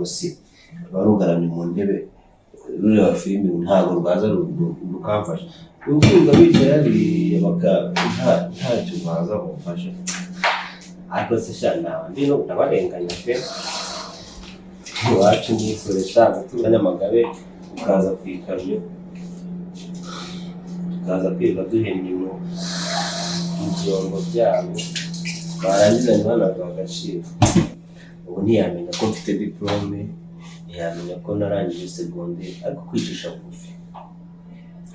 bose barugaramye mu ntebe rureba filime ntabwo rwaza rukamfasha ukumva bicaye hariya ntacyo baza kumfasha ariko se sha ndino ndabarenganya pe iwacu nikoresha gutura Nyamagabe ukaza ku ikamyo tukaza kwiga duhemye mu byombo byabo barangiza ntibanaga agaciro ubu ntiyamenya ko mfite diplome ntiyamenya ko narangije segonderi ariko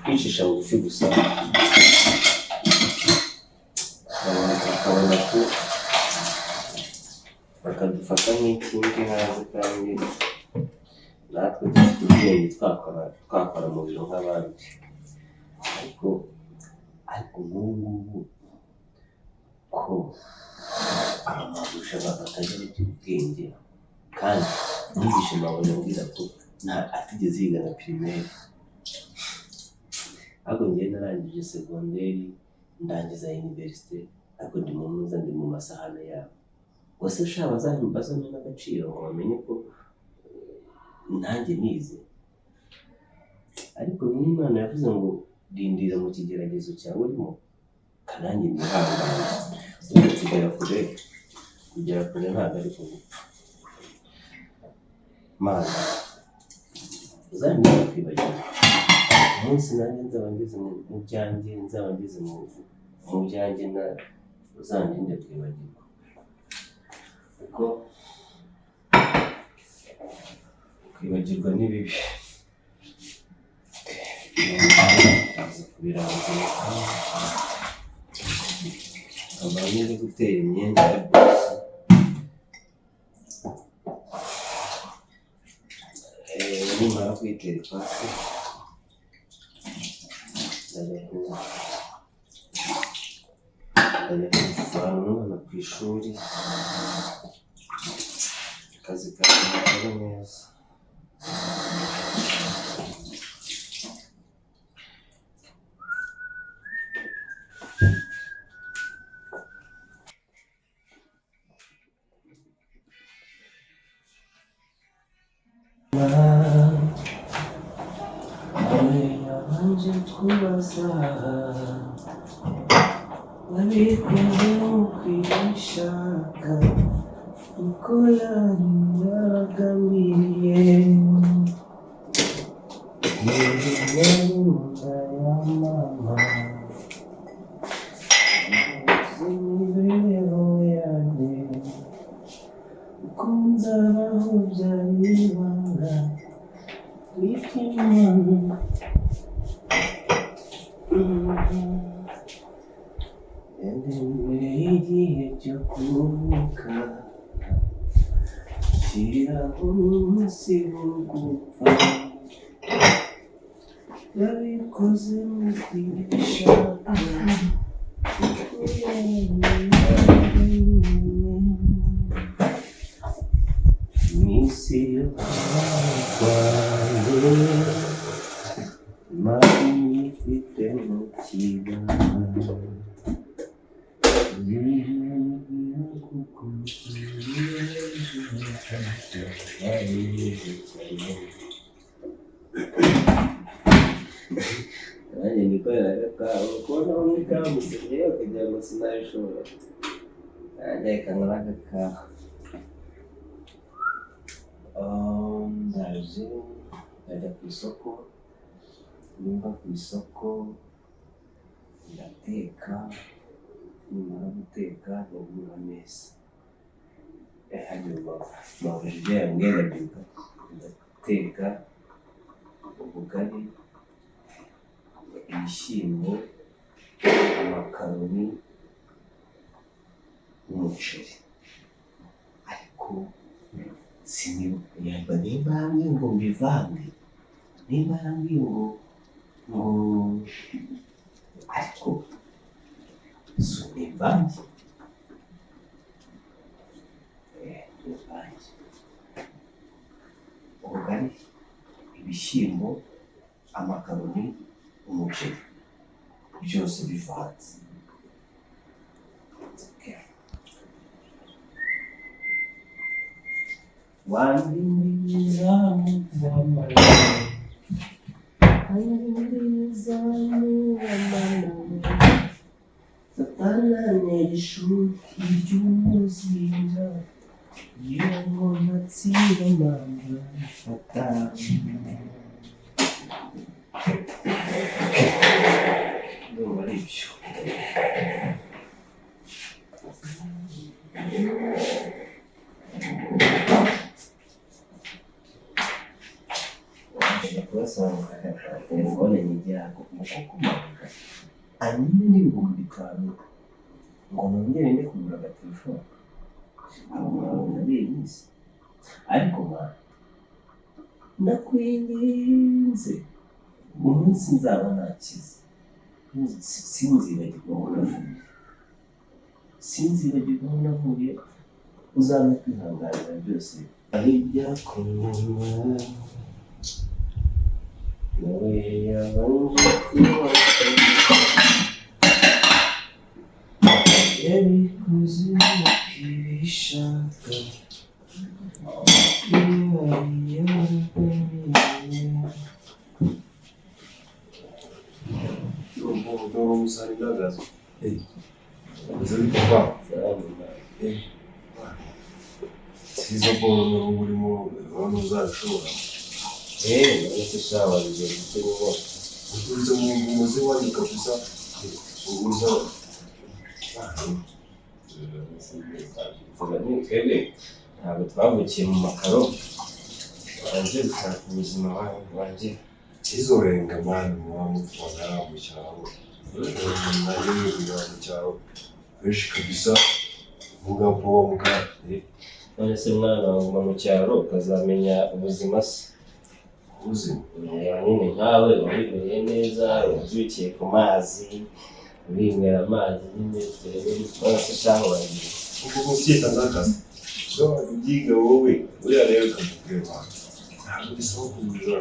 kwicisha bugufi gusa akabona ko bakadufata nk'ikindi hanze kandi natwe dufite ubwenge twakora mu biro nk'abandi ariko nk'ubu ko amagusha batagira iby'ubwenge kandi mwigisha mbabona mbwira ko atigeze yiga na primaire ariko njyewe narangije segonderi ndangiza universite ariko ndi mu masahane yabo wese ushaka bazamenya n'agaciro ngo bamenye ko nanjye nize ariko n'Imana yavuze ngo rindira mu kigeragezo cyawe urimo kananjye nihangane kugera kure ntabwo ari kugupfa Mana uzamenya kwibagirwa umunsi nanjye nzaba ngeze mu byanjye nzaba ngeze mu byanjye na uzandinde kwibagirwa kuko kwibagirwa ni bibi kubirangira abantu bari gutera imyenda ya bose nimara kuyitera ipasi ndajya kuvana umwana ku ishuri akazi kanjye gakora neza yabanje kubaza nabikoze mu kwishaka uko yari yaragambiriye n'inda ya mama imibereho yanjye uko nzabaho byari ibanga w'Imana mbere y'igihe cyo kuvuka shyiraho umunsi wo gupfa yabikoze mu kwishaka kuko iminsi yo kurwaye imari ifite mu kiganza nanjye nikorera agataha kubona aho muri kamusigaye ukagira ngo sinabishobora nanjye reka nkore agataha ndaje ndajya ku isoko nimba ku isoko ndateka nimara guteka ndagura ameza hanyuma mabuja ibyo yambwiye ndateka ubugari ibishyimbo amakaroni n'umuceri ariko nimba yambwiye ngo mbivange nimba yambwiye ngo ariko imvange ubugari ibishyimbo amakaroni umuceri byose bivanze wandindiza mubamara wandindiza mubamara satana n'ishuti ry'ubuzima iyo ngoma tsiromanga satana ndumva ari ibyo kubasanga telefone n'ibyago kuko kumanga anyine n'ibihumbi 5 ngo nongere njye kugura agatelefone nabizi ariko nakwinginze umunsi nzaba nakize sinzibagirwa aho navuye uzame kwihanganira byose ari ibyakunaniye nawe yabanje kubaka yabikoze ukibishaka iyo ari yaragamiye Umuntu umusari ndagaza uzi papa sizo bolo urimo abantu uzashobora ese shawa bigeze cyangwa ukunze mu muzi wani kabisa uza twebwe ntabwo twavukiye mu makaro banze gushaka ubuzima wanjye kizorenga mani wamufana mu cyaro nayo yiga mu cyaro benshi kabisa vuga poa mukate none se mwana waguma mu cyaro ukazamenya ubuzima se ubuzima nyine nkawe wabibereye neza wabyukiye ku mazi winywera amazi nyine twese cyangwa wagiye kuko mucyita n'akazi so ubyiga wowe uriya rero kamubwira ntabwo bisaba kubiza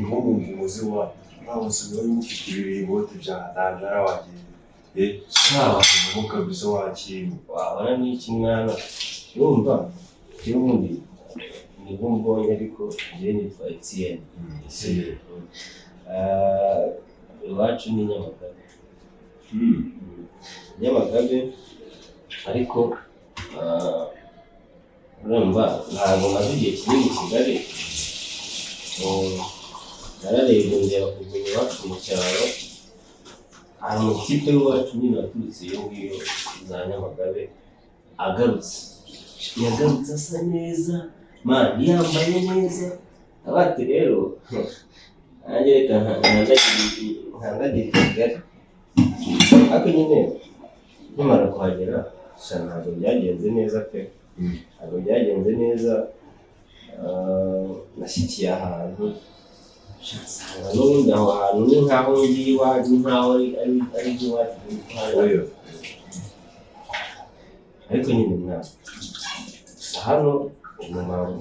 nko mu muzi wa abasore bari mufite ibibote bya dandara wagiye sawa ubu kabisa wakintu wabona n'iki mwana yumva y'ubundi nibwo mbonye ariko njye nitwa Etienne iwacu ni Nyamagabe ariko urumva ntabwo maze igihe kinini i Kigali nararebye ndeba kuguma iwacu mu cyaro hari umutipe w'iwacu nyine waturutse iyo ngiyo za Nyamagabe agarutse yagarutse asa neza mani yambaye neza abati rero nanjye reka nkandagira i Kigali ariko nyine nkimara kuhagera ntabwo byagenze neza pe ntabwo byagenze neza nashyikiye ahantu nsanga n'ubundi aho hantu ni nk'aho ngiye iwacu nk'aho ari iby'iwacu ariko nyine mwana gusa hano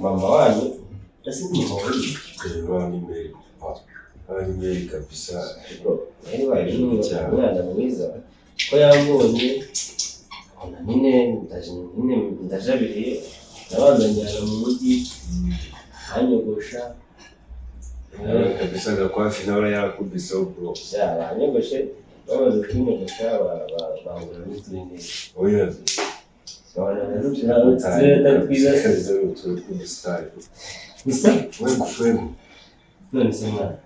mama wanyu ese mama wanyu ni mbere kabisa yari baje umwana mwiza ko yambonye nyine ndajabiriye nabazanjyana mu mujyi hanyogosha kabisa gakwafi nawe yakubiseho bro banyogoshe bamaze kunyogosha bahura n'utundi oya gusa none se mwana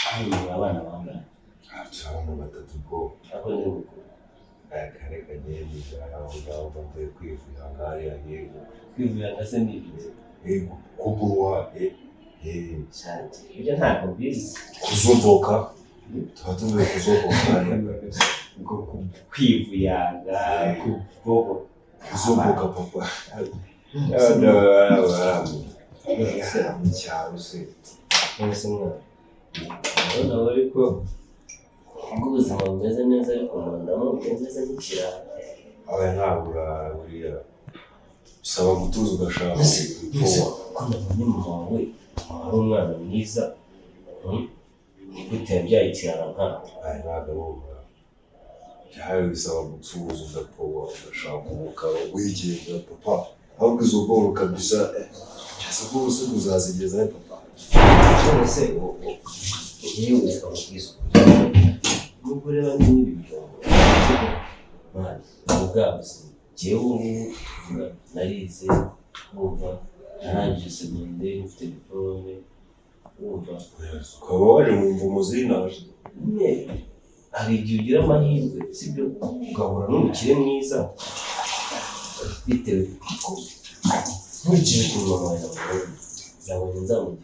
hano abana bangana abana batatu bwo aho ni mukuru kare kagenda aho ngaho mvuye kwivuza ngari ahego kwivuza ndase n'ibyo kubuwa cyane ibyo ntabwo bizi kuzoboka tuba tuvuye kuzoboka kwivuyaga kuzoboka papa mu cyaro se nonese mwana urabona we ariko ubuzima bumeze neza ariko ndabona bumeze nk'ikirara aba ntabwo buriya bisaba gutuza ugashaka ko nabonye mama wawe ari umwana mwiza gute yabyaye ikirara nkawe ntabwo byawe bisaba gucuruza udapoba ugashaka umukaro wigenga papa ahubwo izo boro kabisa cyase rwose uzazigeza he papa cyose yewe ukamubwiza nubwo rero n'ibi bijambo ubwabuzima jewe ubu narize wumva narangije segonderi mfite diplome wumva ukaba waje mu mvumo zinaje hari igihe ugira amahirwe sibyo ugahura n'umukire mwiza bitewe ko nkurikije ukuntu mama yawe yabonye nzamugira